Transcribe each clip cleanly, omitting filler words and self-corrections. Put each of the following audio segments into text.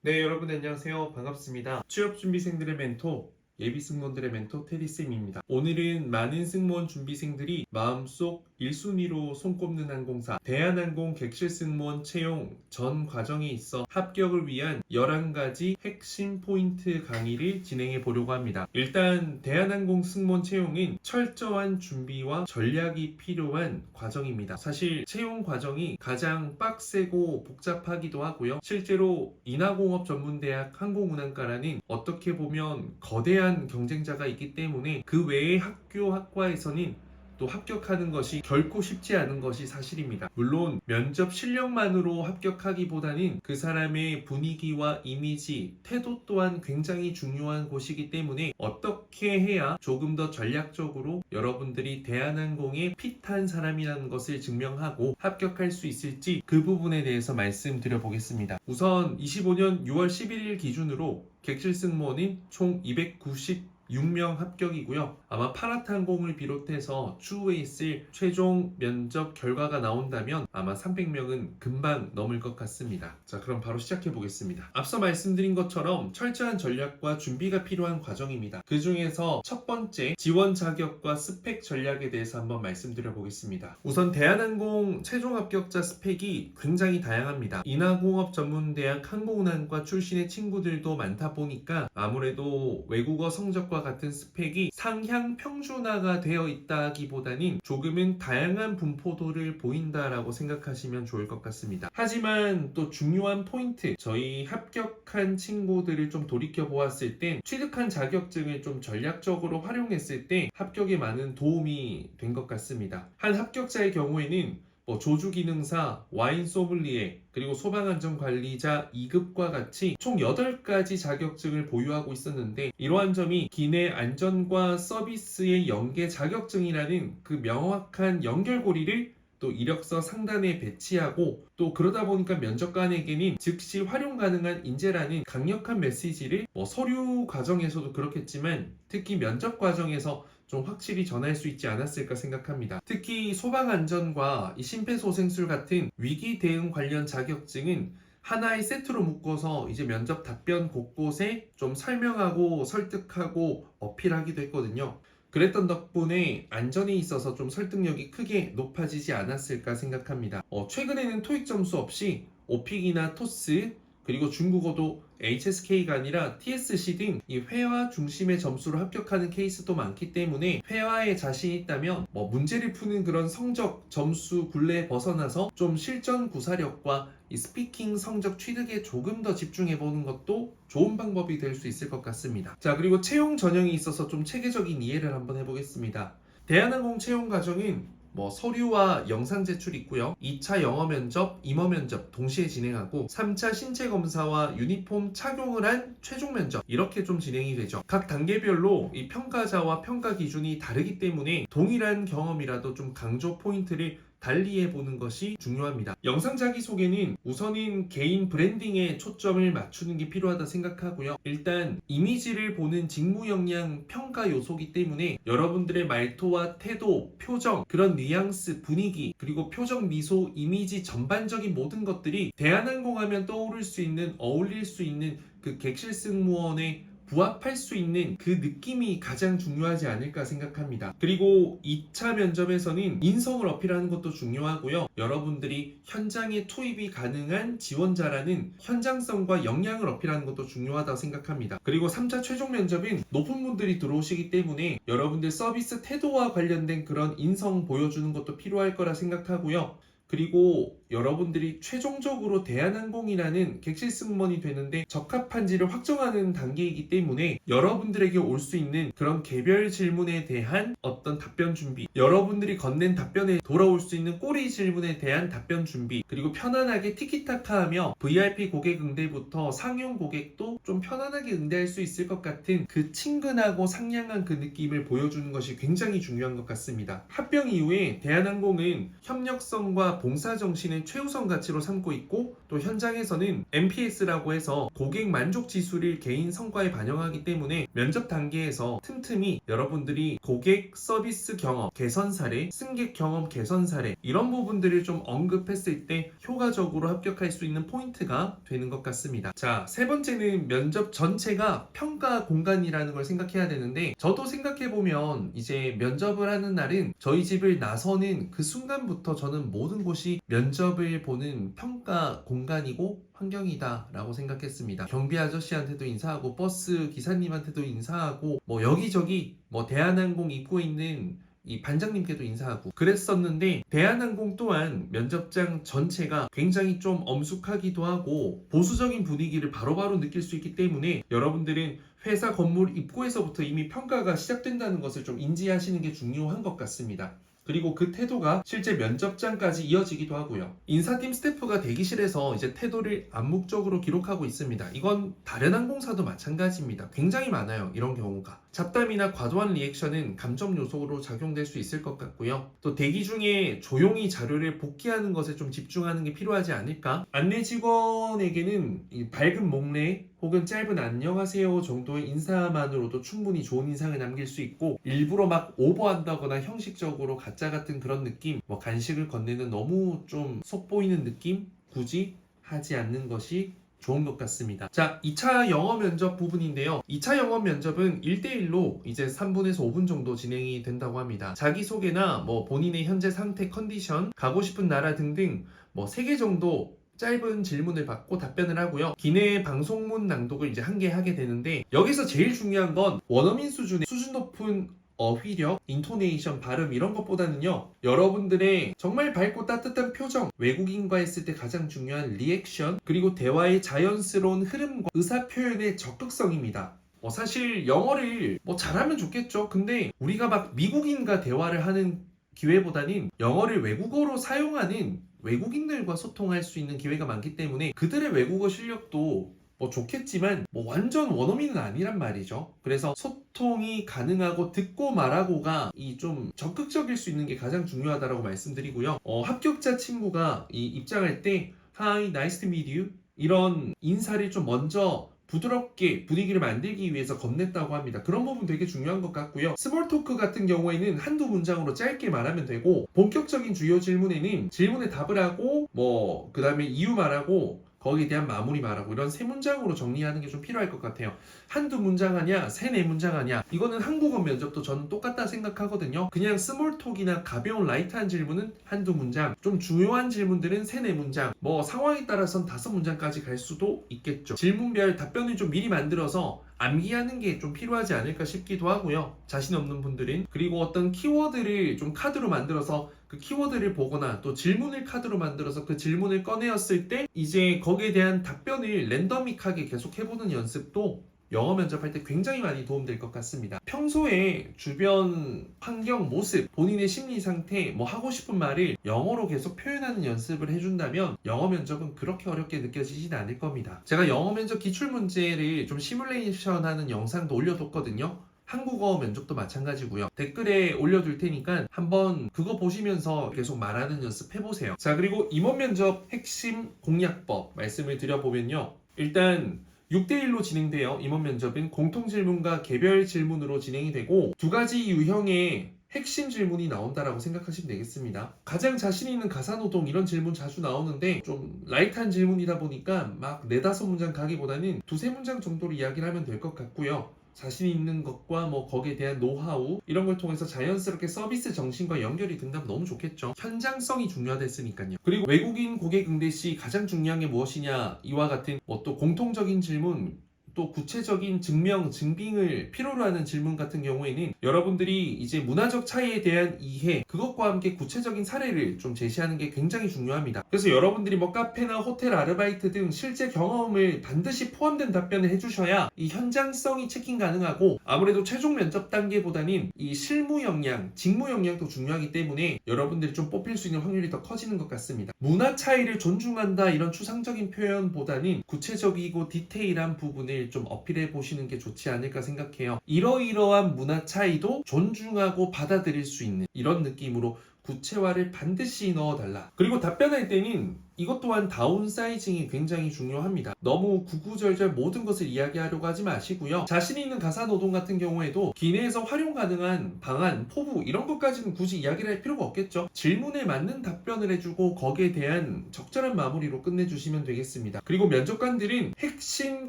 네, 여러분 안녕하세요. 반갑습니다. 취업준비생들의 멘토, 예비승무원들의 멘토 테디쌤입니다. 오늘은 많은 승무원 준비생들이 마음속 1순위로 손꼽는 항공사 대한항공 객실 승무원 채용 전 과정에 있어 합격을 위한 11가지 핵심 포인트 강의를 진행해 보려고 합니다. 일단 대한항공 승무원 채용은 철저한 준비와 전략이 필요한 과정입니다. 사실 채용 과정이 가장 빡세고 복잡하기도 하고요. 실제로 인하공업전문대학 항공운항과라는 어떻게 보면 거대한 경쟁자가 있기 때문에 그 외의 학교 학과에서는 또 합격하는 것이 결코 쉽지 않은 것이 사실입니다. 물론 면접 실력만으로 합격하기보다는 그 사람의 분위기와 이미지, 태도 또한 굉장히 중요한 곳이기 때문에 어떻게 해야 조금 더 전략적으로 여러분들이 대한항공에 핏한 사람이라는 것을 증명하고 합격할 수 있을지 그 부분에 대해서 말씀드려 보겠습니다. 우선 25년 6월 11일 기준으로 객실 승무원인 총 296명 합격이고요. 아마 파라타항공을 비롯해서 추후에 있을 최종 면접 결과가 나온다면 아마 300명은 금방 넘을 것 같습니다. 자, 그럼 바로 시작해 보겠습니다. 앞서 말씀드린 것처럼 철저한 전략과 준비가 필요한 과정입니다. 그 중에서 첫 번째, 지원 자격과 스펙 전략에 대해서 한번 말씀드려 보겠습니다. 우선 대한항공 최종 합격자 스펙이 굉장히 다양합니다. 인하공업전문대학 항공운항과 출신의 친구들도 많다 보니까 아무래도 외국어 성적과 같은 스펙이 상향 평준화가 되어 있다기보다는 조금은 다양한 분포도를 보인다라고 생각하시면 좋을 것 같습니다. 하지만 또 중요한 포인트, 저희 합격한 친구들을 좀 돌이켜 보았을 땐 취득한 자격증을 좀 전략적으로 활용했을 때 합격에 많은 도움이 된 것 같습니다. 한 합격자의 경우에는 조주기능사, 와인 소믈리에, 그리고 소방안전관리자 2급과 같이 총 8가지 자격증을 보유하고 있었는데 이러한 점이 기내 안전과 서비스의 연계 자격증이라는 그 명확한 연결고리를 또 이력서 상단에 배치하고 또 그러다 보니까 면접관에게는 즉시 활용 가능한 인재라는 강력한 메시지를 서류 과정에서도 그렇겠지만 특히 면접 과정에서 좀 확실히 전할 수 있지 않았을까 생각합니다. 특히 소방안전과 심폐소생술 같은 위기 대응 관련 자격증은 하나의 세트로 묶어서 이제 면접 답변 곳곳에 좀 설명하고 설득하고 어필하기도 했거든요. 그랬던 덕분에 안전에 있어서 좀 설득력이 크게 높아지지 않았을까 생각합니다. 최근에는 토익 점수 없이 오픽이나 토스 그리고 중국어도 HSK가 아니라 TSC 등 이 회화 중심의 점수로 합격하는 케이스도 많기 때문에 회화에 자신이 있다면 문제를 푸는 그런 성적 점수 굴레에 벗어나서 좀 실전 구사력과 이 스피킹 성적 취득에 조금 더 집중해 보는 것도 좋은 방법이 될 수 있을 것 같습니다. 자, 그리고 채용 전형에 있어서 좀 체계적인 이해를 한번 해보겠습니다. 대한항공 채용 과정은 서류와 영상 제출이 있고요. 2차 영어 면접, 임원 면접 동시에 진행하고 3차 신체 검사와 유니폼 착용을 한 최종 면접 이렇게 좀 진행이 되죠. 각 단계별로 이 평가자와 평가 기준이 다르기 때문에 동일한 경험이라도 좀 강조 포인트를 달리해보는 것이 중요합니다. 영상 자기소개는 우선은 개인 브랜딩에 초점을 맞추는 게 필요하다 생각하고요. 일단 이미지를 보는 직무 역량 평가 요소이기 때문에 여러분들의 말투와 태도, 표정, 그런 뉘앙스, 분위기, 그리고 표정, 미소, 이미지 전반적인 모든 것들이 대한항공 하면 떠오를 수 있는, 어울릴 수 있는 그 객실 승무원의 부합할 수 있는 그 느낌이 가장 중요하지 않을까 생각합니다. 그리고 2차 면접에서는 인성을 어필하는 것도 중요하고요. 여러분들이 현장에 투입이 가능한 지원자라는 현장성과 역량을 어필하는 것도 중요하다고 생각합니다. 그리고 3차 최종 면접은 높은 분들이 들어오시기 때문에 여러분들 서비스 태도와 관련된 그런 인성 보여주는 것도 필요할 거라 생각하고요. 그리고 여러분들이 최종적으로 대한항공이라는 객실 승무원이 되는데 적합한지를 확정하는 단계이기 때문에 여러분들에게 올 수 있는 그런 개별 질문에 대한 어떤 답변 준비, 여러분들이 건넨 답변에 돌아올 수 있는 꼬리 질문에 대한 답변 준비, 그리고 편안하게 티키타카하며 VIP 고객 응대부터 상용 고객도 좀 편안하게 응대할 수 있을 것 같은 그 친근하고 상냥한 그 느낌을 보여주는 것이 굉장히 중요한 것 같습니다. 합병 이후에 대한항공은 협력성과 봉사정신을 최우선 가치로 삼고 있고 또 또 현장에서는 NPS라고 해서 고객 만족 지수를 개인 성과에 반영하기 때문에 면접 단계에서 틈틈이 여러분들이 고객 서비스 경험 개선 사례, 승객 경험 개선 사례 이런 부분들을 좀 언급했을 때 효과적으로 합격할 수 있는 포인트가 되는 것 같습니다. 자, 세 번째는 면접 전체가 평가 공간이라는 걸 생각해야 되는데, 저도 생각해보면 이제 면접을 하는 날은 저희 집을 나서는 그 순간부터 저는 모든 곳이 면접을 보는 평가 공간이고 환경이다 라고 생각했습니다. 경비 아저씨한테도 인사하고 버스 기사님한테도 인사하고 뭐 여기저기 뭐 대한항공 입구에 있는 이 반장님께도 인사하고 그랬었는데, 대한항공 또한 면접장 전체가 굉장히 좀 엄숙하기도 하고 보수적인 분위기를 바로바로 느낄 수 있기 때문에 여러분들은 회사 건물 입구에서부터 이미 평가가 시작된다는 것을 좀 인지하시는 게 중요한 것 같습니다. 그리고 그 태도가 실제 면접장까지 이어지기도 하고요. 인사팀 스태프가 대기실에서 이제 태도를 암묵적으로 기록하고 있습니다. 이건 다른 항공사도 마찬가지입니다. 굉장히 많아요, 이런 경우가. 잡담이나 과도한 리액션은 감점 요소로 작용될 수 있을 것 같고요. 또 대기 중에 조용히 자료를 복귀하는 것에 좀 집중하는 게 필요하지 않을까? 안내 직원에게는 이 밝은 목례 혹은 짧은 안녕하세요 정도의 인사만으로도 충분히 좋은 인상을 남길 수 있고, 일부러 막 오버한다거나 형식적으로 가짜 같은 그런 느낌, 뭐 간식을 건네는 너무 좀 속 보이는 느낌 굳이 하지 않는 것이 좋은 것 같습니다. 자, 2차 영어 면접 부분인데요. 2차 영어 면접은 1대1로 이제 3분에서 5분 정도 진행이 된다고 합니다. 자기소개나 뭐 본인의 현재 상태, 컨디션, 가고 싶은 나라 등등 뭐 3개 정도 짧은 질문을 받고 답변을 하고요. 기내 방송문 낭독을 이제 한 개 하게 되는데, 여기서 제일 중요한 건 원어민 수준의 수준 높은 어휘력, 인토네이션, 발음 이런 것보다는요, 여러분들의 정말 밝고 따뜻한 표정, 외국인과 했을 때 가장 중요한 리액션, 그리고 대화의 자연스러운 흐름과 의사표현의 적극성입니다. 사실 영어를 뭐 잘하면 좋겠죠. 근데 우리가 막 미국인과 대화를 하는 기회보다는 영어를 외국어로 사용하는 외국인들과 소통할 수 있는 기회가 많기 때문에 그들의 외국어 실력도 뭐 좋겠지만 뭐 완전 원어민은 아니란 말이죠. 그래서 소통이 가능하고 듣고 말하고가 이 좀 적극적일 수 있는 게 가장 중요하다라고 말씀드리고요. 합격자 친구가 이 입장할 때 Hi, nice to meet you 이런 인사를 좀 먼저 부드럽게 분위기를 만들기 위해서 건넸다고 합니다. 그런 부분 되게 중요한 것 같고요. 스몰 토크 같은 경우에는 한두 문장으로 짧게 말하면 되고, 본격적인 주요 질문에는 질문에 답을 하고 뭐 그 다음에 이유 말하고 거기에 대한 마무리 말하고 이런 3문장으로 정리하는 게 좀 필요할 것 같아요. 한두 문장 하냐 3-4문장 하냐, 이거는 한국어 면접도 저는 똑같다 생각하거든요. 그냥 스몰톡이나 가벼운 라이트한 질문은 한두 문장, 좀 중요한 질문들은 3-4문장, 뭐 상황에 따라서는 5문장까지 갈 수도 있겠죠. 질문별 답변을 좀 미리 만들어서 암기하는 게 좀 필요하지 않을까 싶기도 하고요, 자신 없는 분들은. 그리고 어떤 키워드를 좀 카드로 만들어서 그 키워드를 보거나 또 질문을 카드로 만들어서 그 질문을 꺼내었을 때 이제 거기에 대한 답변을 랜더믹하게 계속 해보는 연습도 영어 면접할 때 굉장히 많이 도움될 것 같습니다. 평소에 주변 환경, 모습, 본인의 심리 상태, 뭐 하고 싶은 말을 영어로 계속 표현하는 연습을 해준다면 영어 면접은 그렇게 어렵게 느껴지진 않을 겁니다. 제가 영어 면접 기출문제를 좀 시뮬레이션하는 영상도 올려뒀거든요. 한국어 면접도 마찬가지고요. 댓글에 올려둘 테니까 한번 그거 보시면서 계속 말하는 연습 해보세요. 자, 그리고 임원 면접 핵심 공략법 말씀을 드려보면요. 일단 6대1로 진행돼요. 임원 면접은 공통 질문과 개별 질문으로 진행이 되고 2가지 유형의 핵심 질문이 나온다라고 생각하시면 되겠습니다. 가장 자신 있는 가사노동 이런 질문 자주 나오는데 좀 라이트한 질문이다 보니까 막 4-5문장 가기보다는 2-3문장 정도로 이야기를 하면 될 것 같고요. 자신 있는 것과 뭐 거기에 대한 노하우 이런 걸 통해서 자연스럽게 서비스 정신과 연결이 된다면 너무 좋겠죠. 현장성이 중요하댔으니까요. 그리고 외국인 고객 응대 시 가장 중요한 게 무엇이냐, 이와 같은 뭐 또 공통적인 질문, 또 구체적인 증명, 증빙을 필요로 하는 질문 같은 경우에는 여러분들이 이제 문화적 차이에 대한 이해, 그것과 함께 구체적인 사례를 좀 제시하는 게 굉장히 중요합니다. 그래서 여러분들이 뭐 카페나 호텔 아르바이트 등 실제 경험을 반드시 포함된 답변을 해주셔야 이 현장성이 체킹 가능하고, 아무래도 최종 면접 단계보다는 이 실무 역량, 직무 역량도 중요하기 때문에 여러분들이 좀 뽑힐 수 있는 확률이 더 커지는 것 같습니다. 문화 차이를 존중한다 이런 추상적인 표현보다는 구체적이고 디테일한 부분을 좀 어필해 보시는 게 좋지 않을까 생각해요. 이러이러한 문화 차이도 존중하고 받아들일 수 있는 이런 느낌으로 구체화를 반드시 넣어달라. 그리고 답변할 때는 이것 또한 다운사이징이 굉장히 중요합니다. 너무 구구절절 모든 것을 이야기하려고 하지 마시고요. 자신 있는 가사노동 같은 경우에도 기내에서 활용 가능한 방안, 포부 이런 것까지는 굳이 이야기를 할 필요가 없겠죠. 질문에 맞는 답변을 해주고 거기에 대한 적절한 마무리로 끝내주시면 되겠습니다. 그리고 면접관들은 핵심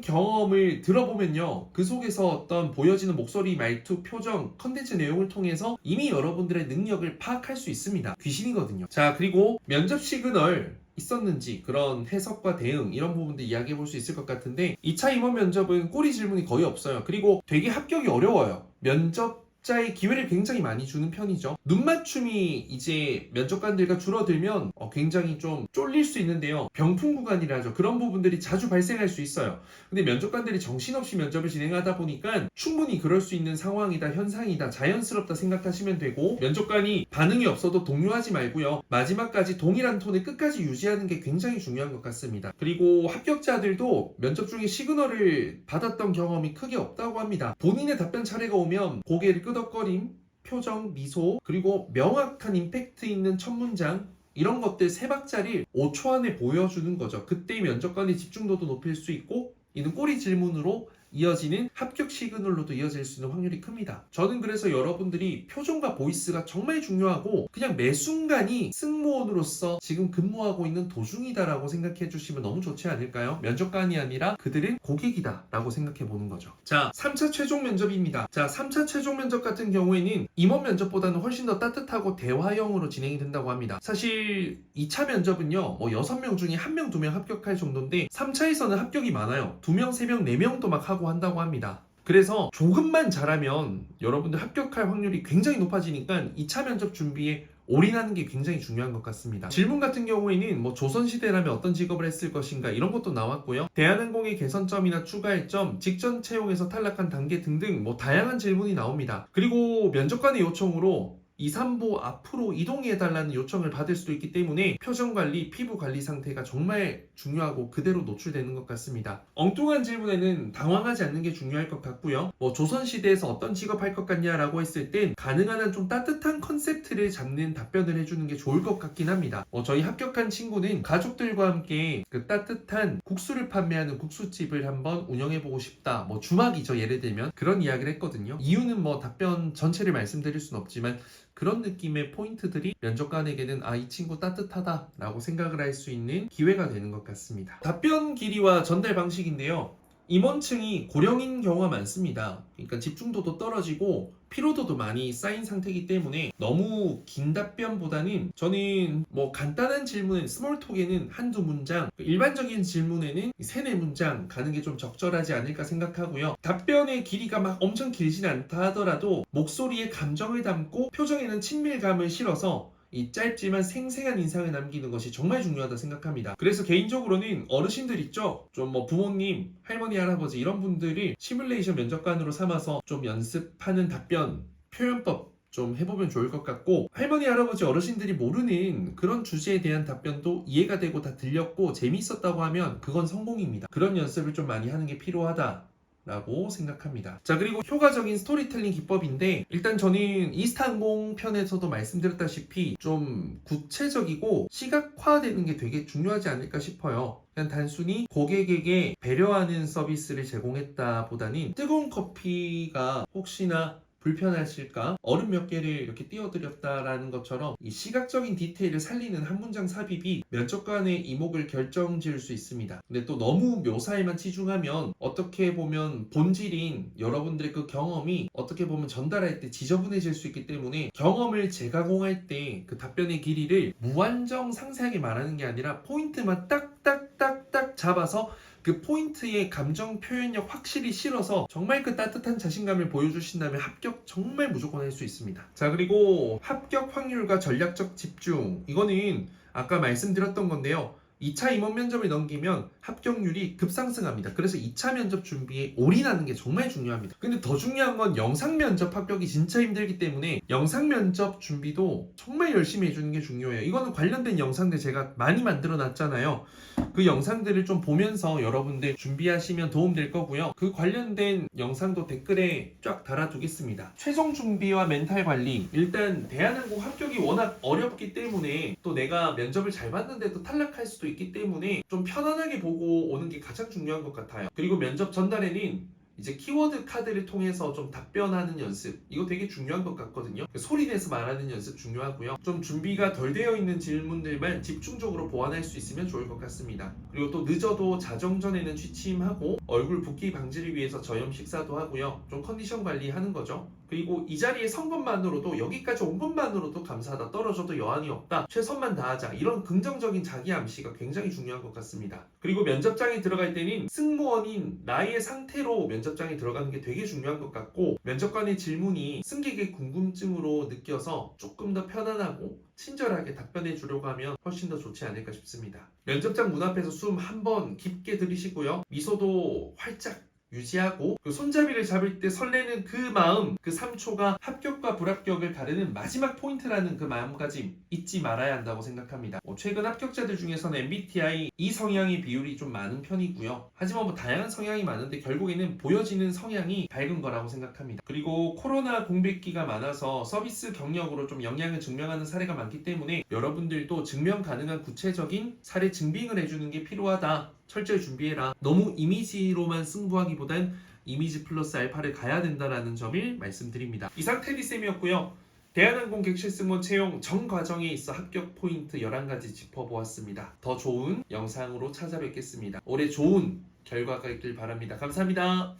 경험을 들어보면요, 그 속에서 어떤 보여지는 목소리, 말투, 표정, 컨텐츠 내용을 통해서 이미 여러분들의 능력을 파악할 수 있습니다. 귀신이거든요. 자, 그리고 면접 시그널 있었는지 그런 해석과 대응 이런 부분들 이야기해 볼 수 있을 것 같은데, 2차 임원 면접은 꼬리 질문이 거의 없어요. 그리고 되게 합격이 어려워요. 면접자의 기회를 굉장히 많이 주는 편이죠. 눈 맞춤이 이제 면접관들과 줄어들면 굉장히 좀 쫄릴 수 있는데요. 병풍 구간이라죠. 그런 부분들이 자주 발생할 수 있어요. 근데 면접관들이 정신없이 면접을 진행하다 보니까 충분히 그럴 수 있는 상황이다, 현상이다, 자연스럽다 생각하시면 되고, 면접관이 반응이 없어도 동요하지 말고요. 마지막까지 동일한 톤을 끝까지 유지하는 게 굉장히 중요한 것 같습니다. 그리고 합격자들도 면접 중에 시그널을 받았던 경험이 크게 없다고 합니다. 본인의 답변 차례가 오면 고개를 끄덕거림, 표정, 미소, 그리고 명확한 임팩트 있는 첫 문장, 이런 것들 3박자를 5초 안에 보여주는 거죠. 그때 면접관의 집중도도 높일 수 있고, 이는 꼬리 질문으로 이어지는 합격 시그널로도 이어질 수 있는 확률이 큽니다. 저는 그래서 여러분들이 표정과 보이스가 정말 중요하고, 그냥 매 순간이 승무원으로서 지금 근무하고 있는 도중이다라고 생각해 주시면 너무 좋지 않을까요? 면접관이 아니라 그들은 고객이다 라고 생각해 보는 거죠. 자, 3차 최종 면접입니다. 자, 3차 최종 면접 같은 경우에는 임원 면접보다는 훨씬 더 따뜻하고 대화형으로 진행이 된다고 합니다. 사실 2차 면접은요, 6명 중에 1명, 2명 합격할 정도인데, 3차에서는 합격이 많아요. 2명, 3명, 4명도 막 하고 한다고 합니다. 그래서 조금만 잘하면 여러분들 합격할 확률이 굉장히 높아지니까 2차 면접 준비에 올인하는 게 굉장히 중요한 것 같습니다. 질문 같은 경우에는 조선시대라면 어떤 직업을 했을 것인가 이런 것도 나왔고요. 대한항공의 개선점이나 추가할 점, 직전 채용에서 탈락한 단계 등등 다양한 질문이 나옵니다. 그리고 면접관의 요청으로 2, 3보 앞으로 이동해달라는 요청을 받을 수도 있기 때문에 표정 관리, 피부 관리 상태가 정말 중요하고 그대로 노출되는 것 같습니다. 엉뚱한 질문에는 당황하지 않는 게 중요할 것 같고요. 조선시대에서 어떤 직업 할 것 같냐라고 했을 땐 가능한 한 좀 따뜻한 컨셉트를 잡는 답변을 해주는 게 좋을 것 같긴 합니다. 저희 합격한 친구는 가족들과 함께 그 따뜻한 국수를 판매하는 국수집을 한번 운영해보고 싶다. 주막이죠, 예를 들면. 그런 이야기를 했거든요. 이유는 답변 전체를 말씀드릴 순 없지만 그런 느낌의 포인트들이 면접관에게는 이 친구 따뜻하다 라고 생각을 할 수 있는 기회가 되는 것 같습니다. 답변 길이와 전달 방식인데요, 임원층이 고령인 경우가 많습니다. 그러니까 집중도도 떨어지고 피로도도 많이 쌓인 상태이기 때문에 너무 긴 답변보다는 저는 간단한 질문은 스몰톡에는 한두 문장, 일반적인 질문에는 3-4문장 가는 게 좀 적절하지 않을까 생각하고요. 답변의 길이가 막 엄청 길진 않다 하더라도 목소리에 감정을 담고 표정에는 친밀감을 실어서 이 짧지만 생생한 인상을 남기는 것이 정말 중요하다 생각합니다. 그래서 개인적으로는 어르신들 있죠? 좀 부모님, 할머니, 할아버지 이런 분들을 시뮬레이션 면접관으로 삼아서 좀 연습하는 답변, 표현법 좀 해보면 좋을 것 같고, 할머니, 할아버지, 어르신들이 모르는 그런 주제에 대한 답변도 이해가 되고 다 들렸고 재미있었다고 하면 그건 성공입니다. 그런 연습을 좀 많이 하는 게 필요하다 라고 생각합니다. 자, 그리고 효과적인 스토리텔링 기법인데, 일단 저는 이스타항공 편에서도 말씀드렸다시피 좀 구체적이고 시각화되는 게 되게 중요하지 않을까 싶어요. 그냥 단순히 고객에게 배려하는 서비스를 제공했다 보다는 뜨거운 커피가 혹시나 불편하실까? 얼음 몇 개를 이렇게 띄워드렸다라는 것처럼 이 시각적인 디테일을 살리는 한 문장 삽입이 면접관의 이목을 결정지을 수 있습니다. 근데 또 너무 묘사에만 치중하면 어떻게 보면 본질인 여러분들의 그 경험이 어떻게 보면 전달할 때 지저분해질 수 있기 때문에, 경험을 재가공할 때 그 답변의 길이를 무한정 상세하게 말하는 게 아니라 포인트만 딱딱딱딱 잡아서 그 포인트의 감정 표현력 확실히 실어서 정말 그 따뜻한 자신감을 보여주신다면 합격 정말 무조건 할 수 있습니다. 자, 그리고 합격 확률과 전략적 집중, 이거는 아까 말씀드렸던 건데요, 2차 임원 면접을 넘기면 합격률이 급상승합니다. 그래서 2차 면접 준비에 올인하는 게 정말 중요합니다. 근데 더 중요한 건 영상 면접 합격이 진짜 힘들기 때문에 영상 면접 준비도 정말 열심히 해주는 게 중요해요. 이거는 관련된 영상들 제가 많이 만들어 놨잖아요. 그 영상들을 좀 보면서 여러분들 준비하시면 도움될 거고요. 그 관련된 영상도 댓글에 쫙 달아두겠습니다. 최종 준비와 멘탈 관리. 일단 대한항공 합격이 워낙 어렵기 때문에 또 내가 면접을 잘 봤는데도 탈락할 수도 있기 때문에 좀 편안하게 보고 오는 게 가장 중요한 것 같아요. 그리고 면접 전날에는 이제 키워드 카드를 통해서 좀 답변하는 연습, 이거 되게 중요한 것 같거든요. 소리 내서 말하는 연습 중요하고요. 좀 준비가 덜 되어 있는 질문들만 집중적으로 보완할 수 있으면 좋을 것 같습니다. 그리고 또 늦어도 자정 전에는 취침하고 얼굴 붓기 방지를 위해서 저염 식사도 하고요. 좀 컨디션 관리하는 거죠. 그리고 이 자리에 선 것만으로도, 여기까지 온 것만으로도 감사하다, 떨어져도 여한이 없다, 최선만 다하자, 이런 긍정적인 자기 암시가 굉장히 중요한 것 같습니다. 그리고 면접장에 들어갈 때는 승무원인 나의 상태로 면접장에 들어가는 게 되게 중요한 것 같고, 면접관의 질문이 승객의 궁금증으로 느껴서 조금 더 편안하고 친절하게 답변해 주려고 하면 훨씬 더 좋지 않을까 싶습니다. 면접장 문 앞에서 숨 한 번 깊게 들이쉬고요. 미소도 활짝 유지하고, 그 손잡이를 잡을 때 설레는 그 마음, 그 3초가 합격과 불합격을 가르는 마지막 포인트라는 그 마음가짐 잊지 말아야 한다고 생각합니다. 최근 합격자들 중에서는 MBTI E 성향의 비율이 좀 많은 편이고요. 하지만 다양한 성향이 많은데 결국에는 보여지는 성향이 밝은 거라고 생각합니다. 그리고 코로나 공백기가 많아서 서비스 경력으로 좀 역량을 증명하는 사례가 많기 때문에 여러분들도 증명 가능한 구체적인 사례 증빙을 해주는 게 필요하다. 철저히 준비해라. 너무 이미지로만 승부하기보단 이미지 플러스 알파를 가야 된다는 점을 말씀드립니다. 이상 테디쌤이었고요. 대한항공 객실 승무원 채용 전 과정에 있어 합격 포인트 11가지 짚어보았습니다. 더 좋은 영상으로 찾아뵙겠습니다. 올해 좋은 결과가 있길 바랍니다. 감사합니다.